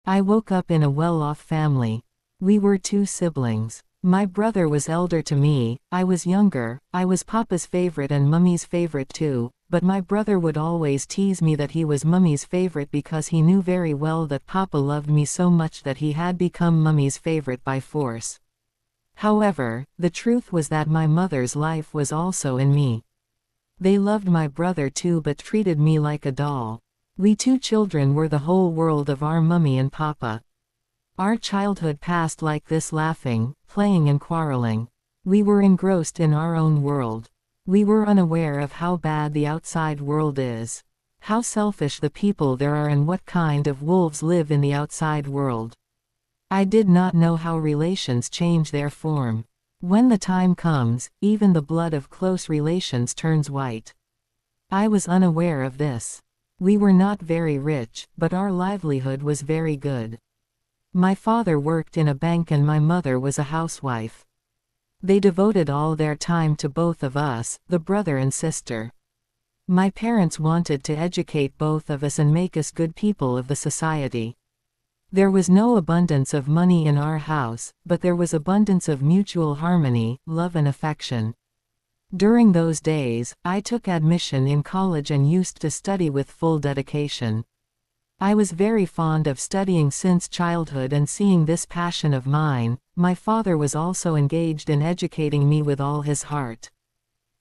I woke up in a well-off family. We were two siblings. My brother was elder to me, I was younger, I was Papa's favorite and Mummy's favorite too, but my brother would always tease me that he was Mummy's favorite because he knew very well that Papa loved me so much that he had become Mummy's favorite by force. However, the truth was that my mother's life was also in me. They loved my brother too but treated me like a doll. We two children were the whole world of our Mummy and Papa. Our childhood passed like this, laughing, playing and quarreling. We were engrossed in our own world. We were unaware of how bad the outside world is. How selfish the people there are and what kind of wolves live in the outside world. I did not know how relations change their form. When the time comes, even the blood of close relations turns white. I was unaware of this. We were not very rich, but our livelihood was very good. My father worked in a bank and my mother was a housewife. They devoted all their time to both of us, the brother and sister. My parents wanted to educate both of us and make us good people of the society. There was no abundance of money in our house, but there was abundance of mutual harmony, love and affection. During those days, I took admission in college and used to study with full dedication. I was very fond of studying since childhood and seeing this passion of mine, my father was also engaged in educating me with all his heart.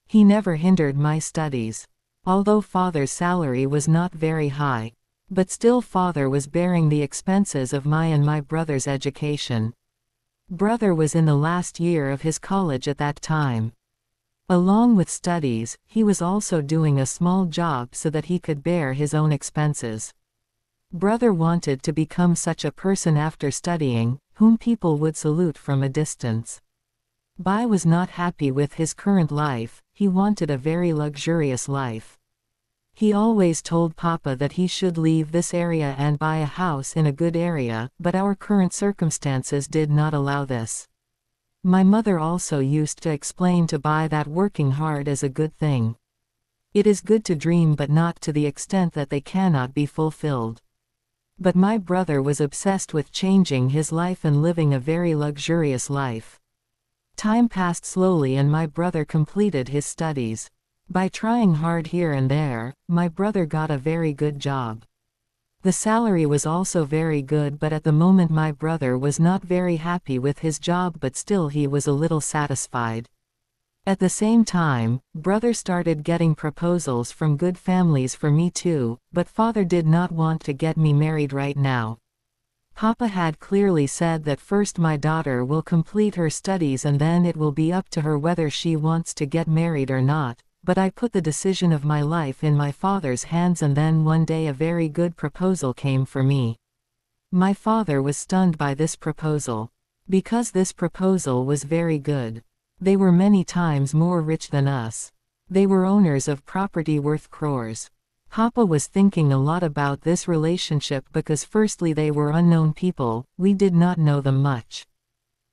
He never hindered my studies. Although father's salary was not very high. But still father was bearing the expenses of my and my brother's education. Brother was in the last year of his college at that time. Along with studies, he was also doing a small job so that he could bear his own expenses. Brother wanted to become such a person after studying, whom people would salute from a distance. Bai was not happy with his current life, he wanted a very luxurious life. He always told Papa that he should leave this area and buy a house in a good area, but our current circumstances did not allow this. My mother also used to explain to Bai that working hard is a good thing. It is good to dream but not to the extent that they cannot be fulfilled. But my brother was obsessed with changing his life and living a very luxurious life. Time passed slowly and my brother completed his studies. By trying hard here and there, my brother got a very good job. The salary was also very good, but at the moment my brother was not very happy with his job, but still he was a little satisfied. At the same time, brother started getting proposals from good families for me too, but father did not want to get me married right now. Papa had clearly said that first my daughter will complete her studies and then it will be up to her whether she wants to get married or not, but I put the decision of my life in my father's hands and then one day a very good proposal came for me. My father was stunned by this proposal. Because this proposal was very good. They were many times more rich than us. They were owners of property worth crores. Papa was thinking a lot about this relationship because firstly they were unknown people, we did not know them much.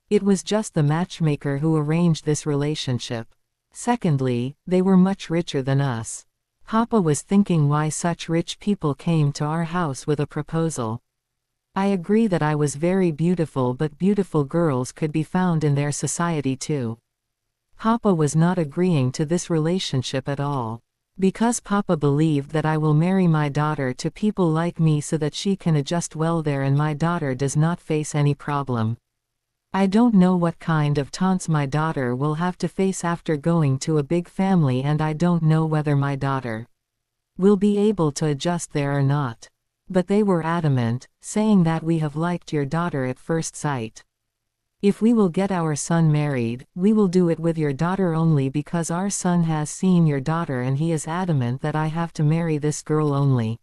It was just the matchmaker who arranged this relationship. Secondly, they were much richer than us. Papa was thinking why such rich people came to our house with a proposal. I agree that I was very beautiful, but beautiful girls could be found in their society too. Papa was not agreeing to this relationship at all. Because Papa believed that I will marry my daughter to people like me so that she can adjust well there and my daughter does not face any problem. I don't know what kind of taunts my daughter will have to face after going to a big family, and I don't know whether my daughter will be able to adjust there or not. But they were adamant, saying that we have liked your daughter at first sight. If we will get our son married, we will do it with your daughter only because our son has seen your daughter and he is adamant that I have to marry this girl only.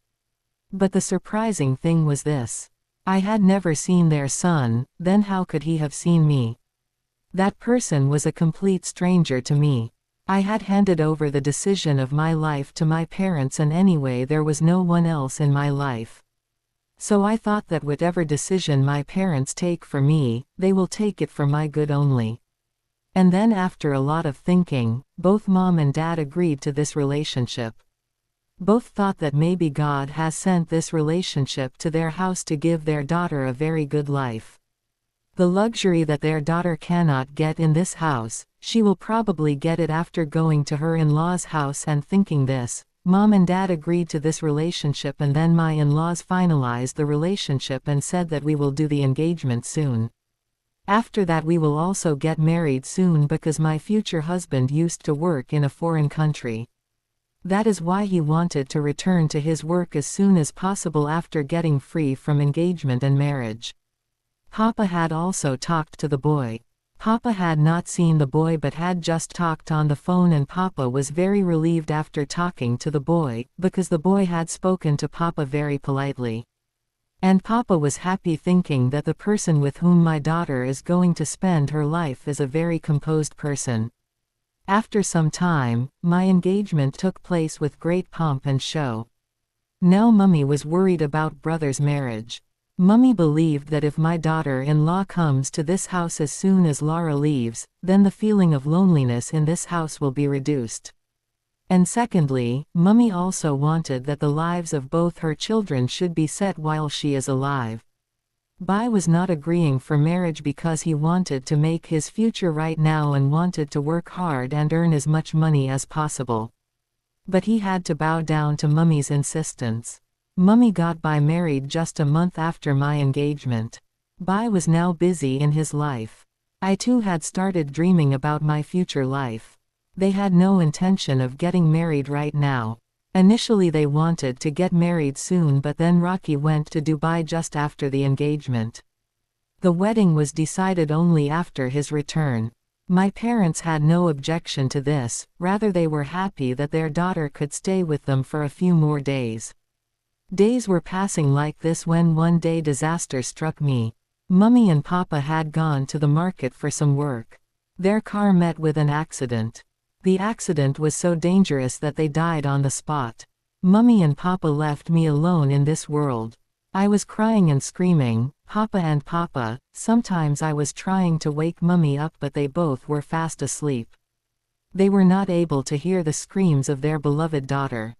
But the surprising thing was this. I had never seen their son, then how could he have seen me? That person was a complete stranger to me. I had handed over the decision of my life to my parents and anyway there was no one else in my life. So I thought that whatever decision my parents take for me, they will take it for my good only. And then after a lot of thinking, both mom and dad agreed to this relationship. Both thought that maybe God has sent this relationship to their house to give their daughter a very good life. The luxury that their daughter cannot get in this house, she will probably get it after going to her in-laws' house. And thinking this, Mom and Dad agreed to this relationship, and then my in-laws finalized the relationship and said that we will do the engagement soon. After that we will also get married soon because my future husband used to work in a foreign country. That is why he wanted to return to his work as soon as possible after getting free from engagement and marriage. Papa had also talked to the boy. Papa had not seen the boy but had just talked on the phone, and Papa was very relieved after talking to the boy, because the boy had spoken to Papa very politely. And Papa was happy thinking that the person with whom my daughter is going to spend her life is a very composed person. After some time, my engagement took place with great pomp and show. Now Mummy was worried about brother's marriage. Mummy believed that if my daughter-in-law comes to this house as soon as Laura leaves, then the feeling of loneliness in this house will be reduced. And secondly, Mummy also wanted that the lives of both her children should be set while she is alive. Bai was not agreeing for marriage because he wanted to make his future right now and wanted to work hard and earn as much money as possible. But he had to bow down to Mummy's insistence. Mummy got Bai married just a month after my engagement. Bai was now busy in his life. I too had started dreaming about my future life. They had no intention of getting married right now. Initially they wanted to get married soon, but then Rocky went to Dubai just after the engagement. The wedding was decided only after his return. My parents had no objection to this, rather they were happy that their daughter could stay with them for a few more days. Days were passing like this when one day disaster struck me. Mummy and Papa had gone to the market for some work. Their car met with an accident. The accident was so dangerous that they died on the spot. Mummy and Papa left me alone in this world. I was crying and screaming, "Papa and Papa." Sometimes I was trying to wake Mummy up, but they both were fast asleep. They were not able to hear the screams of their beloved daughter.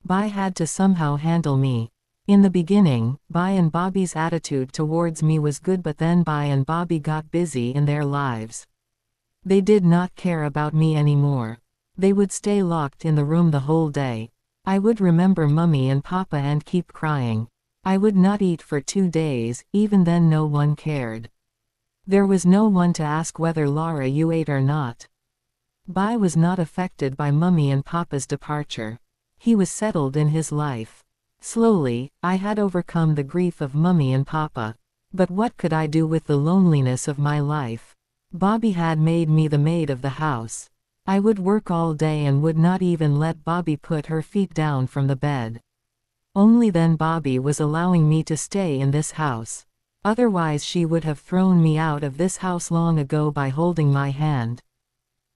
Bai had to somehow handle me. In the beginning, Bai and Bobby's attitude towards me was good, but then Bai and Bobby got busy in their lives. They did not care about me anymore. They would stay locked in the room the whole day. I would remember Mummy and Papa and keep crying. I would not eat for 2 days, even then no one cared. There was no one to ask whether Laura you ate or not. Bai was not affected by Mummy and Papa's departure. He was settled in his life. Slowly, I had overcome the grief of Mummy and Papa. But what could I do with the loneliness of my life? Bobby had made me the maid of the house. I would work all day and would not even let Bobby put her feet down from the bed. Only then Bobby was allowing me to stay in this house. Otherwise she would have thrown me out of this house long ago by holding my hand.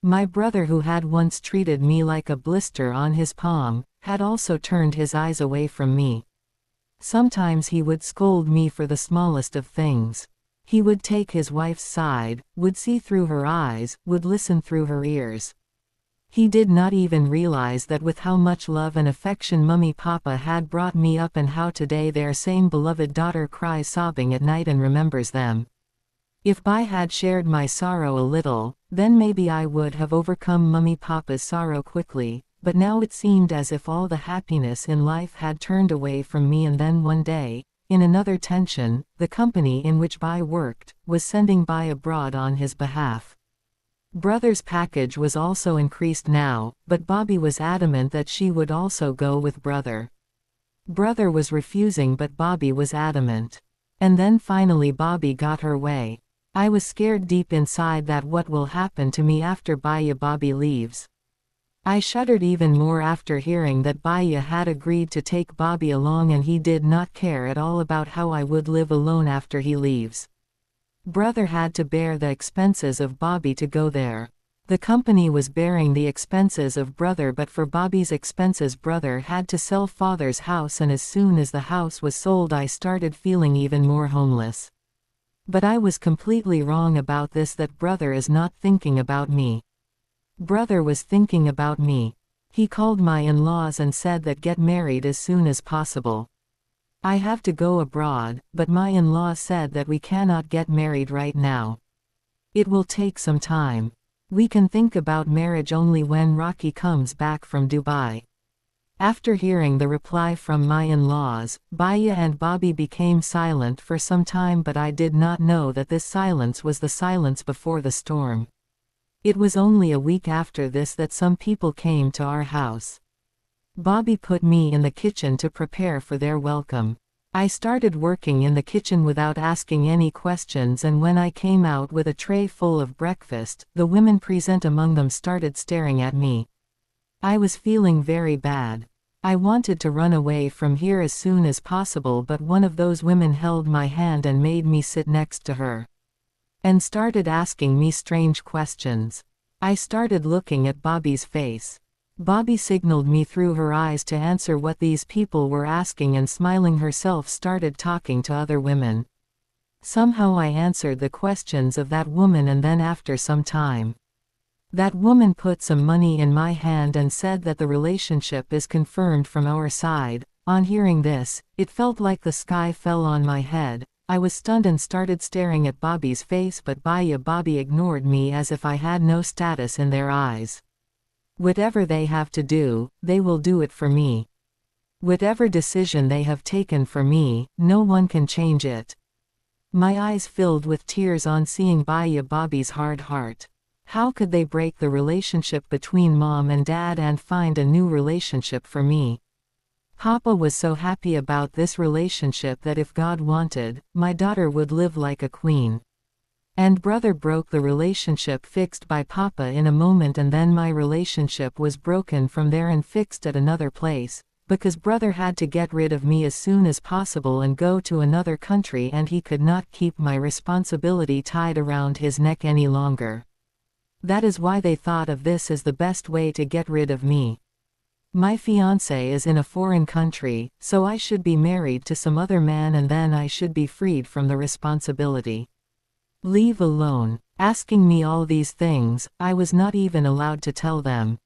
My brother, who had once treated me like a blister on his palm, had also turned his eyes away from me. Sometimes he would scold me for the smallest of things. He would take his wife's side, would see through her eyes, would listen through her ears. He did not even realize that with how much love and affection Mummy Papa had brought me up, and how today their same beloved daughter cries sobbing at night and remembers them. If Bai had shared my sorrow a little, then maybe I would have overcome Mummy Papa's sorrow quickly, but now it seemed as if all the happiness in life had turned away from me. And then one day, in another tension, the company in which Bai worked was sending Bai abroad on his behalf. Brother's package was also increased now, but Bobby was adamant that she would also go with brother. Brother was refusing, but Bobby was adamant. And then finally Bobby got her way. I was scared deep inside that what will happen to me after Bobby leaves. I shuddered even more after hearing that Baya had agreed to take Bobby along, and he did not care at all about how I would live alone after he leaves. Brother had to bear the expenses of Bobby to go there. The company was bearing the expenses of brother, but for Bobby's expenses brother had to sell father's house, and as soon as the house was sold I started feeling even more homeless. But I was completely wrong about this, that brother is not thinking about me. Brother was thinking about me. He called my in-laws and said that get married as soon as possible. I have to go abroad, but my in-laws said that we cannot get married right now. It will take some time. We can think about marriage only when Rocky comes back from Dubai. After hearing the reply from my in-laws, Baya and Bobby became silent for some time, but I did not know that this silence was the silence before the storm. It was only a week after this that some people came to our house. Bobby put me in the kitchen to prepare for their welcome. I started working in the kitchen without asking any questions, and when I came out with a tray full of breakfast, the women present among them started staring at me. I was feeling very bad. I wanted to run away from here as soon as possible, but one of those women held my hand and made me sit next to her. And started asking me strange questions. I started looking at Bobby's face. Bobby signaled me through her eyes to answer what these people were asking, and smiling herself started talking to other women. Somehow I answered the questions of that woman, and then after some time, that woman put some money in my hand and said that the relationship is confirmed from our side. On hearing this, it felt like the sky fell on my head. I was stunned and started staring at Bobby's face, but Bobby ignored me as if I had no status in their eyes. Whatever they have to do, they will do it for me. Whatever decision they have taken for me, no one can change it. My eyes filled with tears on seeing Bobby's hard heart. How could they break the relationship between mom and dad and find a new relationship for me? Papa was so happy about this relationship that if God wanted, my daughter would live like a queen. And brother broke the relationship fixed by Papa in a moment, and then my relationship was broken from there and fixed at another place, because brother had to get rid of me as soon as possible and go to another country, and he could not keep my responsibility tied around his neck any longer. That is why they thought of this as the best way to get rid of me. My fiancé is in a foreign country, so I should be married to some other man, and then I should be freed from the responsibility. Leave alone. Asking me all these things, I was not even allowed to tell them.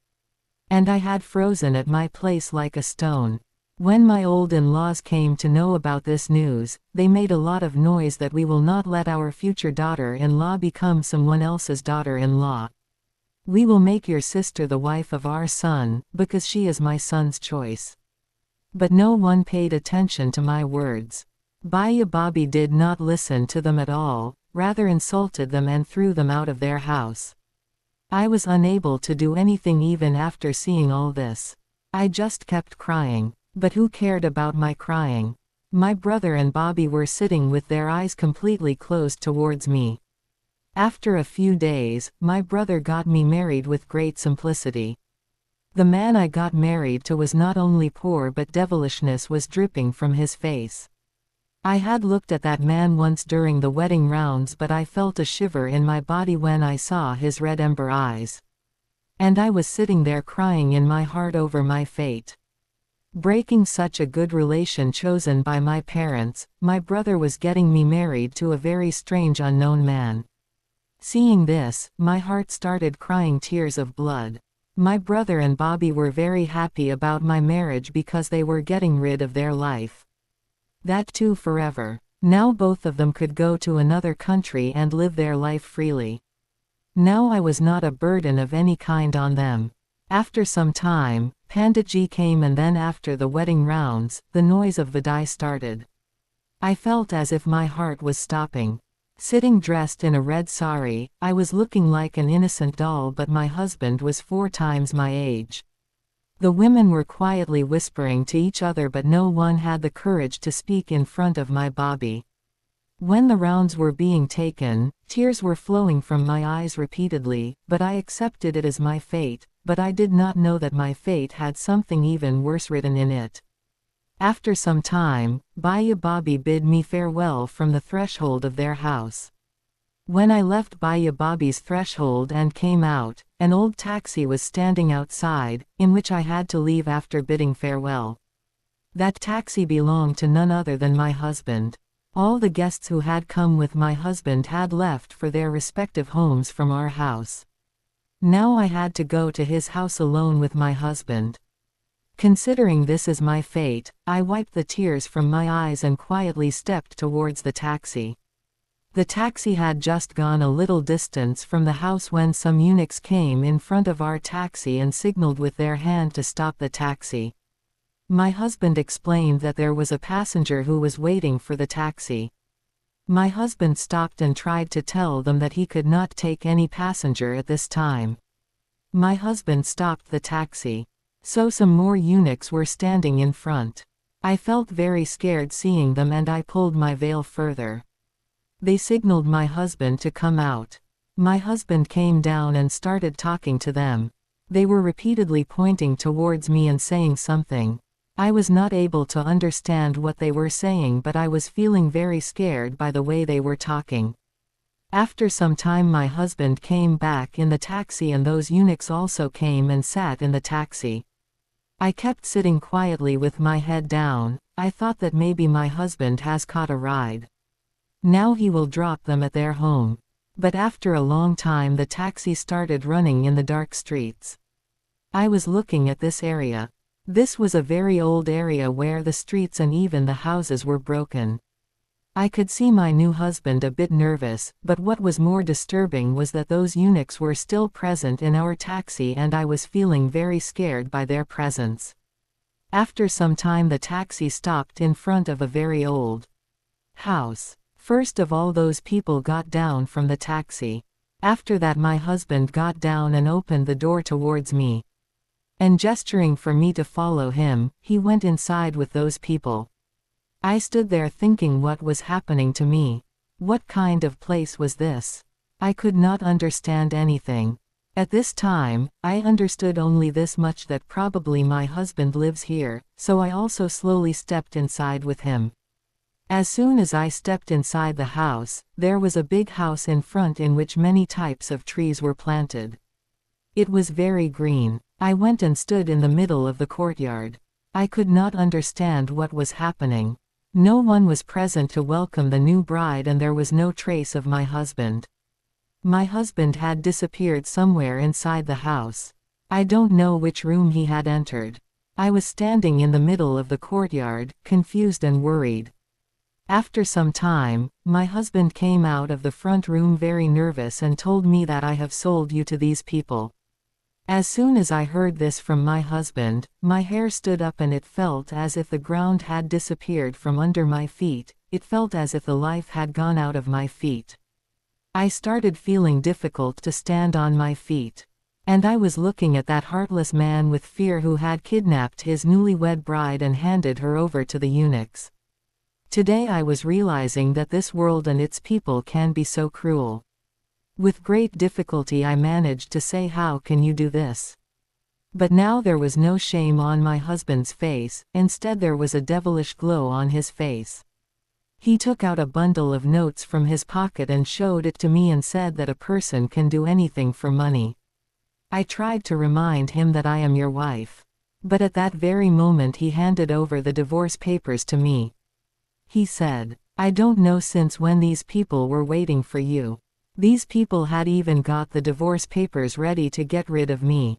And I had frozen at my place like a stone. When my old in-laws came to know about this news, they made a lot of noise that we will not let our future daughter-in-law become someone else's daughter-in-law. We will make your sister the wife of our son, because she is my son's choice. But no one paid attention to my words. Bobby did not listen to them at all, rather insulted them and threw them out of their house. I was unable to do anything even after seeing all this. I just kept crying. But who cared about my crying? My brother and Bobby were sitting with their eyes completely closed towards me. After a few days, my brother got me married with great simplicity. The man I got married to was not only poor, but devilishness was dripping from his face. I had looked at that man once during the wedding rounds, but I felt a shiver in my body when I saw his red ember eyes. And I was sitting there crying in my heart over my fate. Breaking such a good relation chosen by my parents, my brother was getting me married to a very strange unknown man. Seeing this, my heart started crying tears of blood. My brother and Bobby were very happy about my marriage because they were getting rid of their life. That too forever. Now both of them could go to another country and live their life freely. Now I was not a burden of any kind on them. After some time, Panditji came, and then after the wedding rounds, the noise of Vidai started. I felt as if my heart was stopping. Sitting dressed in a red sari, I was looking like an innocent doll, but my husband was 4 times my age. The women were quietly whispering to each other, but no one had the courage to speak in front of my Bobby. When the rounds were being taken, tears were flowing from my eyes repeatedly, but I accepted it as my fate, but I did not know that my fate had something even worse written in it. After some time, Bobby bid me farewell from the threshold of their house. When I left Bobby's threshold and came out, an old taxi was standing outside, in which I had to leave after bidding farewell. That taxi belonged to none other than my husband. All the guests who had come with my husband had left for their respective homes from our house. Now I had to go to his house alone with my husband. Considering this as my fate, I wiped the tears from my eyes and quietly stepped towards the taxi. The taxi had just gone a little distance from the house when some eunuchs came in front of our taxi and signaled with their hand to stop the taxi. My husband explained that there was a passenger who was waiting for the taxi. My husband stopped and tried to tell them that he could not take any passenger at this time. My husband stopped the taxi. So some more eunuchs were standing in front. I felt very scared seeing them and I pulled my veil further. They signaled my husband to come out. My husband came down and started talking to them. They were repeatedly pointing towards me and saying something. I was not able to understand what they were saying, but I was feeling very scared by the way they were talking. After some time my husband came back in the taxi and those eunuchs also came and sat in the taxi. I kept sitting quietly with my head down. I thought that maybe my husband has caught a ride. Now he will drop them at their home. But after a long time the taxi started running in the dark streets. I was looking at this area. This was a very old area where the streets and even the houses were broken. I could see my new husband a bit nervous, but what was more disturbing was that those eunuchs were still present in our taxi and I was feeling very scared by their presence. After some time the taxi stopped in front of a very old house. First of all those people got down from the taxi. After that my husband got down and opened the door towards me. And gesturing for me to follow him, he went inside with those people. I stood there thinking what was happening to me. What kind of place was this? I could not understand anything. At this time, I understood only this much, that probably my husband lives here, so I also slowly stepped inside with him. As soon as I stepped inside the house, there was a big house in front in which many types of trees were planted. It was very green. I went and stood in the middle of the courtyard. I could not understand what was happening. No one was present to welcome the new bride and there was no trace of my husband. My husband had disappeared somewhere inside the house. I don't know which room he had entered. I was standing in the middle of the courtyard, confused and worried. After some time, my husband came out of the front room very nervous and told me that I have sold you to these people. As soon as I heard this from my husband, my hair stood up and it felt as if the ground had disappeared from under my feet. It felt as if the life had gone out of my feet. I started feeling difficult to stand on my feet. And I was looking at that heartless man with fear who had kidnapped his newlywed bride and handed her over to the eunuchs. Today I was realizing that this world and its people can be so cruel. With great difficulty I managed to say, "How can you do this?" But now there was no shame on my husband's face, instead there was a devilish glow on his face. He took out a bundle of notes from his pocket and showed it to me and said that a person can do anything for money. I tried to remind him that I am your wife. But at that very moment he handed over the divorce papers to me. He said, "I don't know since when these people were waiting for you. These people had even got the divorce papers ready to get rid of me.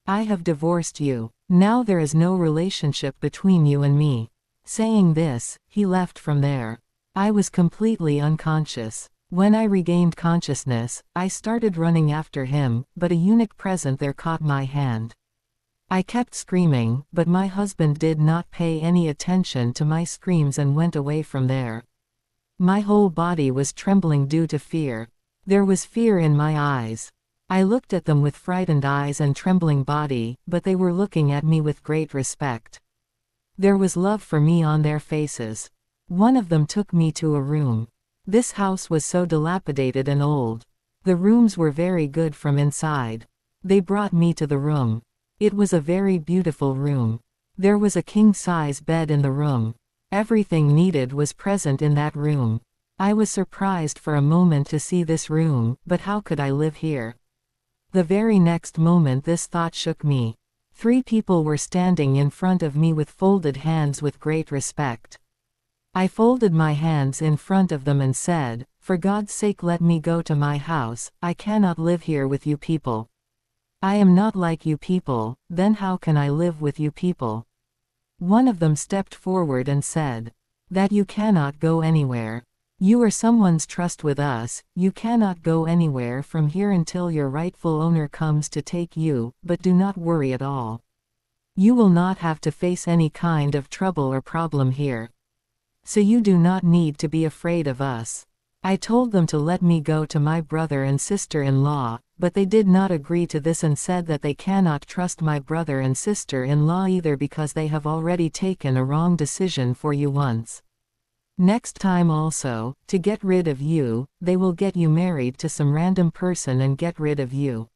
I have divorced you. Now there is no relationship between you and me." Saying this, he left from there. I was completely unconscious. When I regained consciousness, I started running after him, but a eunuch present there caught my hand. I kept screaming, but my husband did not pay any attention to my screams and went away from there. My whole body was trembling due to fear. There was fear in my eyes. I looked at them with frightened eyes and trembling body, but they were looking at me with great respect. There was love for me on their faces. One of them took me to a room. This house was so dilapidated and old. The rooms were very good from inside. They brought me to the room. It was a very beautiful room. There was a king-size bed in the room. Everything needed was present in that room. I was surprised for a moment to see this room, but how could I live here? The very next moment this thought shook me. 3 people were standing in front of me with folded hands with great respect. I folded my hands in front of them and said, "For God's sake let me go to my house, I cannot live here with you people." I am not like you people, then how can I live with you people? One of them stepped forward and said, that you cannot go anywhere. You are someone's trust with us, you cannot go anywhere from here until your rightful owner comes to take you, but do not worry at all. You will not have to face any kind of trouble or problem here. So you do not need to be afraid of us. I told them to let me go to my brother and sister-in-law, but they did not agree to this and said that they cannot trust my brother and sister-in-law either because they have already taken a wrong decision for you once. Next time also, to get rid of you, they will get you married to some random person and get rid of you.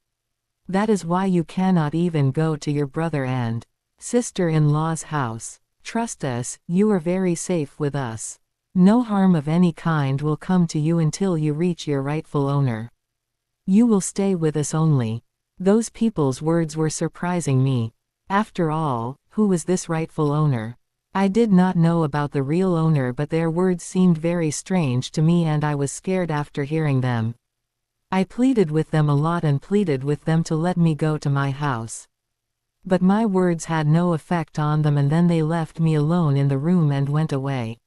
That is why you cannot even go to your brother and sister-in-law's house. Trust us, you are very safe with us. No harm of any kind will come to you until you reach your rightful owner. You will stay with us only. Those people's words were surprising me. After all, who was this rightful owner? I did not know about the real owner, but their words seemed very strange to me and I was scared after hearing them. I pleaded with them a lot and pleaded with them to let me go to my house. But my words had no effect on them and then they left me alone in the room and went away.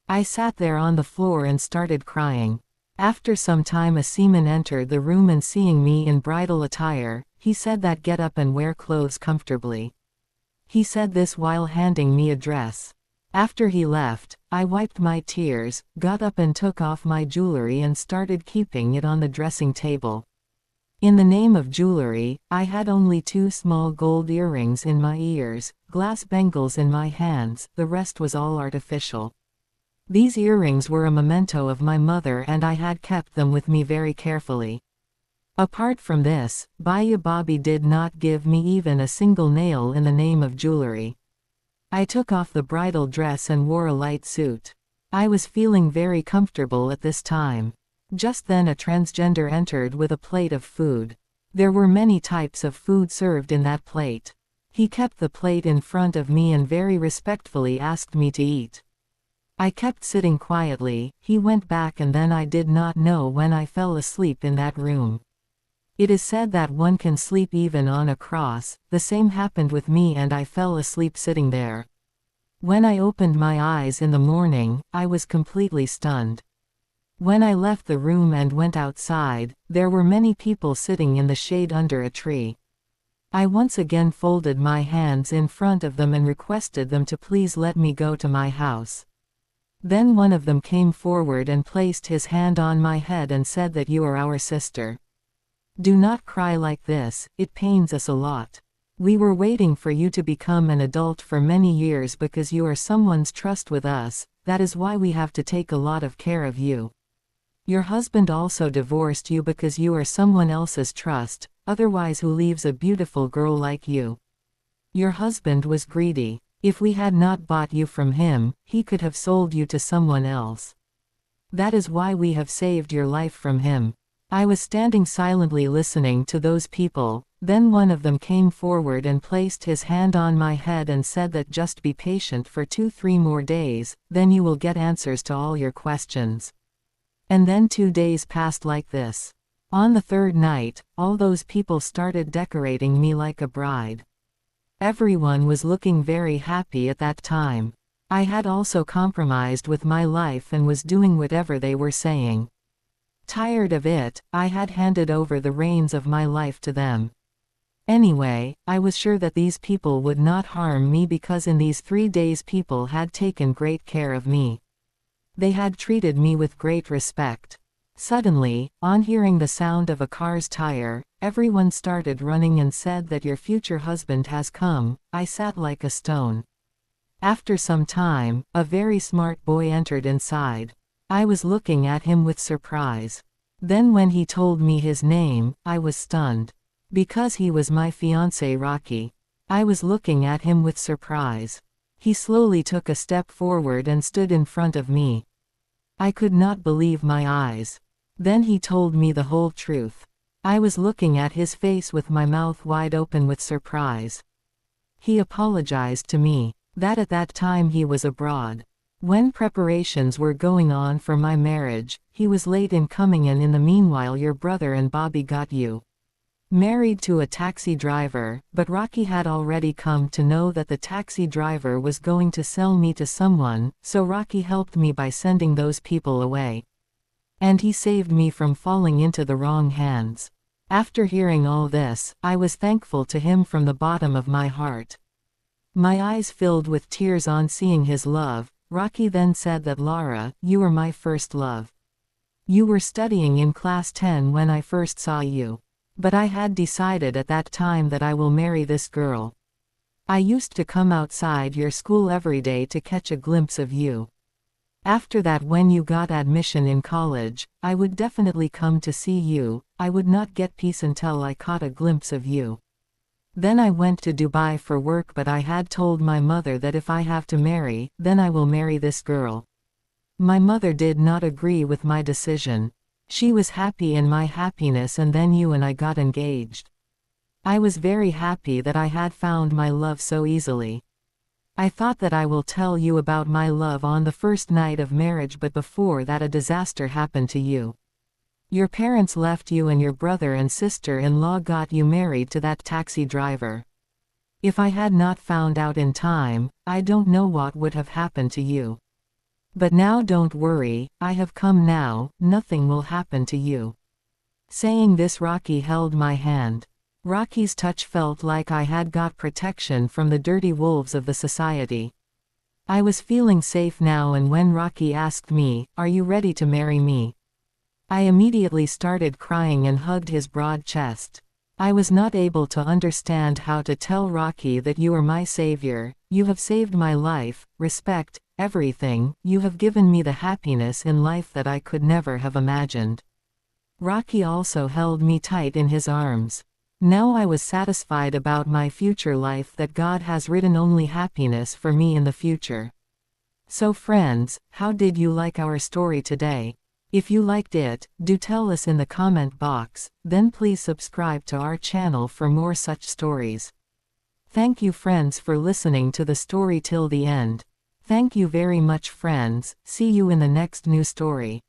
I sat there on the floor and started crying. After some time a seaman entered the room and seeing me in bridal attire, he said that get up and wear clothes comfortably. He said this while handing me a dress. After he left, I wiped my tears, got up and took off my jewelry and started keeping it on the dressing table. In the name of jewelry, I had only 2 small gold earrings in my ears, glass bangles in my hands, the rest was all artificial. These earrings were a memento of my mother and I had kept them with me very carefully. Apart from this, Bobby did not give me even a single nail in the name of jewelry. I took off the bridal dress and wore a light suit. I was feeling very comfortable at this time. Just then a transgender entered with a plate of food. There were many types of food served in that plate. He kept the plate in front of me and very respectfully asked me to eat. I kept sitting quietly, he went back and then I did not know when I fell asleep in that room. It is said that one can sleep even on a cross, the same happened with me and I fell asleep sitting there. When I opened my eyes in the morning, I was completely stunned. When I left the room and went outside, there were many people sitting in the shade under a tree. I once again folded my hands in front of them and requested them to please let me go to my house. Then one of them came forward and placed his hand on my head and said that you are our sister. Do not cry like this, it pains us a lot. We were waiting for you to become an adult for many years because you are someone's trust with us, that is why we have to take a lot of care of you. Your husband also divorced you because you are someone else's trust, otherwise who leaves a beautiful girl like you? Your husband was greedy. If we had not bought you from him, he could have sold you to someone else. That is why we have saved your life from him. I was standing silently listening to those people, then one of them came forward and placed his hand on my head and said that just be patient for 2-3 more days, then you will get answers to all your questions. And then 2 days passed like this. On the 3rd night, all those people started decorating me like a bride. Everyone was looking very happy at that time. I had also compromised with my life and was doing whatever they were saying. Tired of it, I had handed over the reins of my life to them. Anyway, I was sure that these people would not harm me because in these 3 days people had taken great care of me. They had treated me with great respect. Suddenly, on hearing the sound of a car's tire, everyone started running and said that your future husband has come. I sat like a stone. After some time, a very smart boy entered inside. I was looking at him with surprise. Then when he told me his name, I was stunned. Because he was my fiancé Rocky. I was looking at him with surprise. He slowly took a step forward and stood in front of me. I could not believe my eyes. Then he told me the whole truth. I was looking at his face with my mouth wide open with surprise. He apologized to me, that at that time he was abroad. When preparations were going on for my marriage, he was late in coming and in the meanwhile your brother and Bobby got you. married to a taxi driver, but Rocky had already come to know that the taxi driver was going to sell me to someone, so Rocky helped me by sending those people away. And he saved me from falling into the wrong hands. After hearing all this, I was thankful to him from the bottom of my heart. My eyes filled with tears on seeing his love. Rocky then said that Lara, you were my first love. You were studying in class 10 when I first saw you. But I had decided at that time that I will marry this girl. I used to come outside your school every day to catch a glimpse of you. After that, when you got admission in college, I would definitely come to see you. I would not get peace until I caught a glimpse of you. Then I went to Dubai for work, but I had told my mother that if I have to marry, then I will marry this girl. My mother did not agree with my decision. She was happy in my happiness, and then you and I got engaged. I was very happy that I had found my love so easily. I thought that I will tell you about my love on the first night of marriage, but before that a disaster happened to you. Your parents left you and your brother and sister-in-law got you married to that taxi driver. If I had not found out in time, I don't know what would have happened to you. But now don't worry, I have come now, nothing will happen to you. Saying this, Rocky held my hand. Rocky's touch felt like I had got protection from the dirty wolves of the society. I was feeling safe now, and when Rocky asked me, "Are you ready to marry me?" I immediately started crying and hugged his broad chest. I was not able to understand how to tell Rocky that you are my savior, you have saved my life, respect, everything, you have given me the happiness in life that I could never have imagined. Rocky also held me tight in his arms. Now I was satisfied about my future life, that God has written only happiness for me in the future. So friends, how did you like our story today? If you liked it, do tell us in the comment box, then please subscribe to our channel for more such stories. Thank you friends for listening to the story till the end. Thank you very much friends, see you in the next new story.